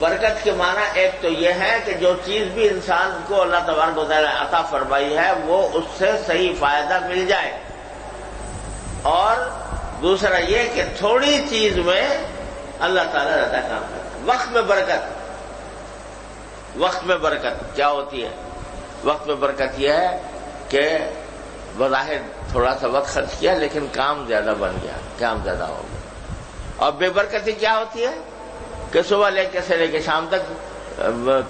برکت کے معنی ایک تو یہ ہے کہ جو چیز بھی انسان کو اللہ تبارک و تعالی عطا فرمائی ہے وہ اس سے صحیح فائدہ مل جائے، اور دوسرا یہ کہ تھوڑی چیز میں اللہ تعالیٰ زیادہ کام کرتا ہے۔ وقت میں برکت، وقت میں برکت کیا ہوتی ہے؟ وقت میں برکت یہ ہے کہ بظاہر تھوڑا سا وقت خرچ کیا لیکن کام زیادہ بن گیا، کام زیادہ ہو گیا۔ اور بے برکتی کیا ہوتی ہے کہ صبح سے لے کے شام تک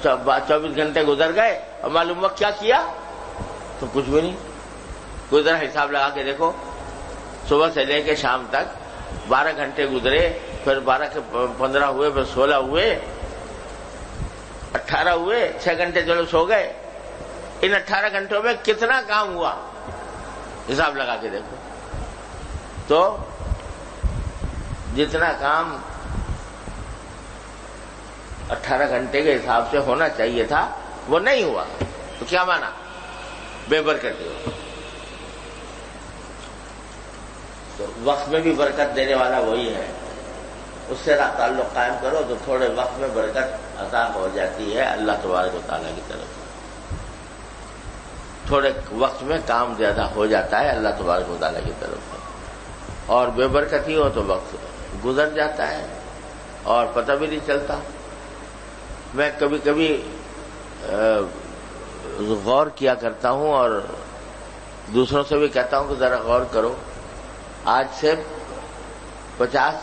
24 گھنٹے گزر گئے اور معلوم وقت کیا کیا تو کچھ بھی نہیں۔ کوئی ذرا حساب لگا کے دیکھو، صبح سے لے کے شام تک 12 گھنٹے گزرے، پھر 12 کے 15 ہوئے، پھر 16 ہوئے، 18 ہوئے، 6 گھنٹے چلو سو گئے۔ ان 18 گھنٹوں میں کتنا کام ہوا حساب لگا کے دیکھو تو جتنا کام 18 گھنٹے کے حساب سے ہونا چاہیے تھا وہ نہیں ہوا، تو کیا مانا؟ بے برکتی ہو۔ تو وقت میں بھی برکت دینے والا وہی ہے، اس سے تعلق قائم کرو تو تھوڑے وقت میں برکت عطا ہو جاتی ہے اللہ تبارک و تعالیٰ کی طرف سے۔ تھوڑے وقت میں کام زیادہ ہو جاتا ہے اللہ تبارک و تعالیٰ کی طرف سے، اور بے برکتی ہو تو وقت گزر جاتا ہے اور پتہ بھی نہیں چلتا۔ میں کبھی کبھی غور کیا کرتا ہوں اور دوسروں سے بھی کہتا ہوں کہ ذرا غور کرو، آج سے 50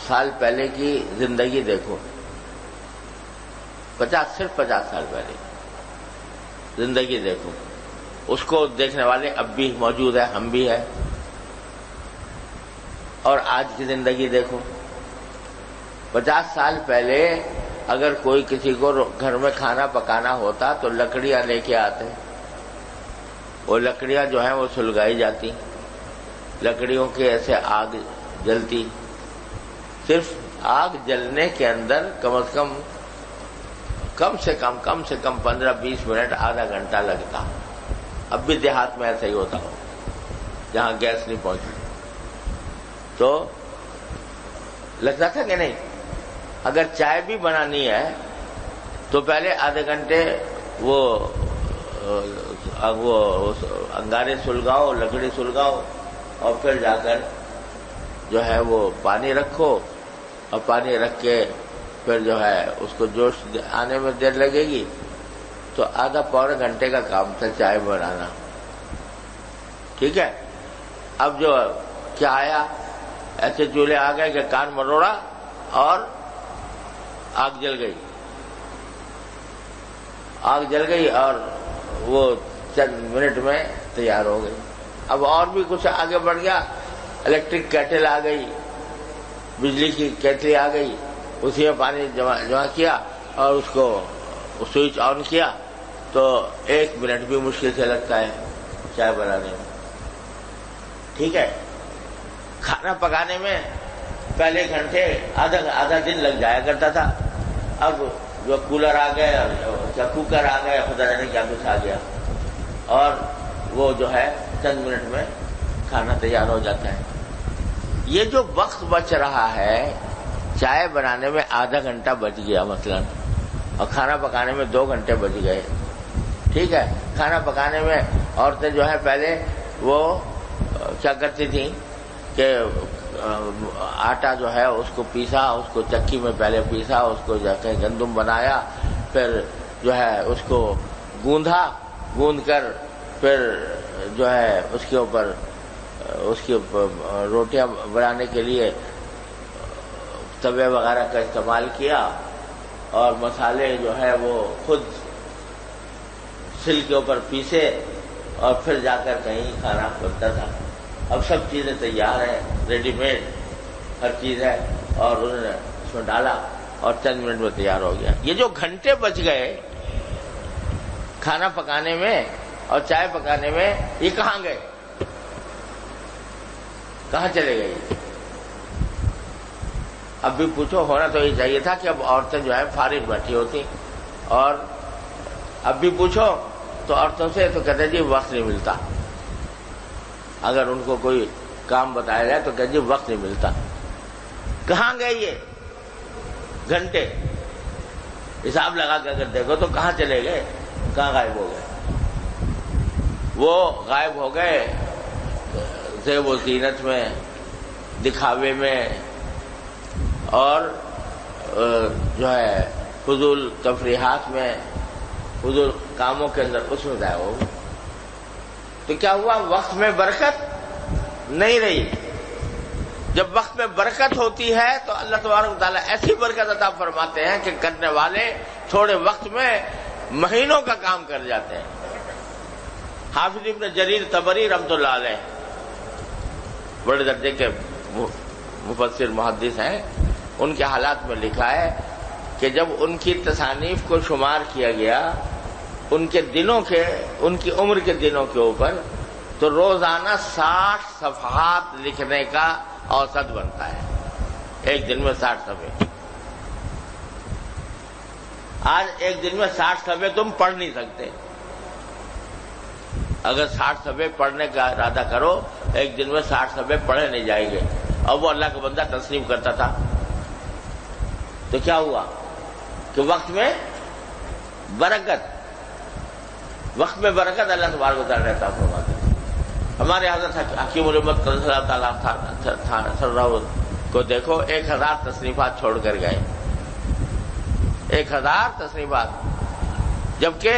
سال پہلے کی زندگی دیکھو، صرف 50 سال پہلے زندگی دیکھو، اس کو دیکھنے والے اب بھی موجود ہیں، ہم بھی ہیں، اور آج کی زندگی دیکھو۔ 50 سال پہلے اگر کوئی کسی کو گھر میں کھانا پکانا ہوتا تو لکڑیاں لے کے آتے، وہ لکڑیاں جو ہیں وہ سلگائی جاتی، لکڑیوں کے ایسے آگ جلتی، صرف آگ جلنے کے اندر کم سے کم 15-20 منٹ، آدھا گھنٹہ لگتا۔ اب بھی دیہات میں ایسا ہی ہوتا ہو جہاں گیس نہیں پہنچی، تو لگتا تھا کہ نہیں؟ اگر چائے بھی بنانی ہے تو پہلے آدھے گھنٹے وہ انگارے سلگاؤ، لکڑی سلگاؤ، اور پھر جا کر جو ہے وہ پانی رکھو، اور پانی رکھ کے پھر جو ہے اس کو جوش آنے میں دیر لگے گی، تو آدھا پونے گھنٹے کا کام تھا چائے بنانا، ٹھیک ہے؟ اب جو کیا آیا، ایسے چولہے آ گئے کہ کان مروڑا اور آگ جل گئی، آگ جل گئی اور وہ چند منٹ میں تیار ہو گئی۔ اب اور بھی کچھ آگے بڑھ گیا، الیکٹرک کیٹل آ گئی، بجلی کی کیٹلی آ گئی، اسی میں پانی جمع کیا اور اس کو سوئچ آن کیا تو 1 منٹ بھی مشکل سے لگتا ہے چائے بنانے میں، ٹھیک ہے؟ کھانا پکانے میں پہلے گھنٹے آدھا دن لگ جایا کرتا تھا، اب جو کولر آ گئے یا کوکر آ گئے، خدا جانے کیا کچھ آ گیا، اور وہ جو ہے چند منٹ میں کھانا تیار ہو جاتا ہے۔ یہ جو وقت بچ رہا ہے، چائے بنانے میں آدھا گھنٹہ بچ گیا مثلا، اور کھانا پکانے میں 2 گھنٹے بچ گئے، ٹھیک ہے؟ کھانا پکانے میں عورتیں جو ہے پہلے وہ کیا کرتی تھیں کہ آٹا جو ہے اس کو پیسا، اس کو چکی میں پہلے پیسا، اس کو جا کے گندم بنایا، پھر جو ہے اس کو گوندھ کر پھر جو ہے اس کے اوپر روٹیاں بنانے کے لیے توے وغیرہ کا استعمال کیا، اور مسالے جو ہے وہ خود سل کے اوپر پیسے، اور پھر جا کر کہیں کھانا بنتا تھا۔ اب سب چیزیں تیار ہیں، ریڈی میڈ ہر چیز ہے، اور انہوں نے اس میں ڈالا اور چند منٹ میں تیار ہو گیا۔ یہ جو گھنٹے بچ گئے کھانا پکانے میں اور چائے پکانے میں، یہ کہاں گئے؟ کہاں چلے گئے؟ اب بھی پوچھو، ہونا تو یہ چاہیے تھا کہ اب عورتیں جو ہے فارغ بیٹھی ہوتی، اور اب بھی پوچھو تو عورتوں سے تو کہتے جی وقت نہیں ملتا، اگر ان کو کوئی کام بتایا جائے تو کہتے جی وقت نہیں ملتا۔ کہاں گئے یہ گھنٹے؟ حساب لگا کے اگر دیکھو تو کہاں چلے گئے، کہاں غائب ہو گئے؟ وہ غائب ہو گئے زیب و زینت میں، دکھاوے میں، اور جو ہے فضول تفریحات میں، فضول کاموں کے اندر، اس میں ضائع ہو گئے۔ تو کیا ہوا؟ وقت میں برکت نہیں رہی۔ جب وقت میں برکت ہوتی ہے تو اللہ تبارک و تعالیٰ ایسی برکت عطا فرماتے ہیں کہ کرنے والے تھوڑے وقت میں مہینوں کا کام کر جاتے ہیں۔ حافظ ابن جریر طبری رحمۃ اللہ علیہ بڑے درجے کے مفسر محدث ہیں، ان کے حالات میں لکھا ہے کہ جب ان کی تصانیف کو شمار کیا گیا ان کے دنوں کے، ان کی عمر کے دنوں کے اوپر، تو روزانہ 60 صفحات لکھنے کا اوسط بنتا ہے، ایک دن میں 60 صفحے۔ آج ایک دن میں 60 صفحے تم پڑھ نہیں سکتے۔ اگر 60 صفحے پڑھنے کا ارادہ کرو، ایک دن میں 60 صفحے پڑھے نہیں جائیں گے۔ اب وہ اللہ کا بندہ تسلیم کرتا تھا، تو کیا ہوا کہ وقت میں برکت، وقت میں برکت اللہ تبارک و تعالیٰ عطا فرماتا ہے۔ ہمارے حضرت حکیم الامت صلی اللہ تعالیٰ کو دیکھو، 1000 تصنیفات چھوڑ کر گئے، 1000 تصنیفات، جبکہ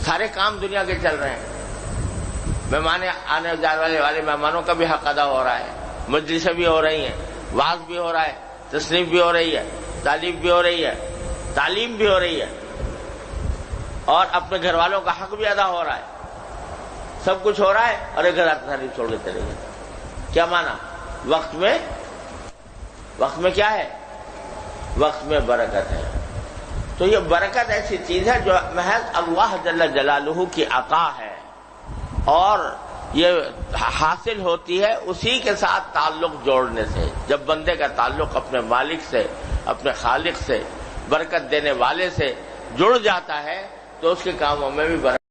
سارے کام دنیا کے چل رہے ہیں۔ مہمان آنے جانے والے مہمانوں کا بھی حق ادا ہو رہا ہے، مجلسیں بھی ہو رہی ہیں، وعظ بھی ہو رہا ہے، تصنیف بھی ہو رہی ہے، تعلیم بھی ہو رہی ہے، تعلیم بھی ہو رہی ہے، اور اپنے گھر والوں کا حق بھی ادا ہو رہا ہے، سب کچھ ہو رہا ہے، اور 1000 تصنیف چھوڑ کے چلے گئے۔ کیا مانا؟ وقت میں کیا ہے؟ وقت میں برکت ہے۔ تو یہ برکت ایسی چیز ہے جو محض اللہ جل جلالہ کی عطا ہے، اور یہ حاصل ہوتی ہے اسی کے ساتھ تعلق جوڑنے سے۔ جب بندے کا تعلق اپنے مالک سے، اپنے خالق سے، برکت دینے والے سے جڑ جاتا ہے تو اس کے کاموں میں بھی برکت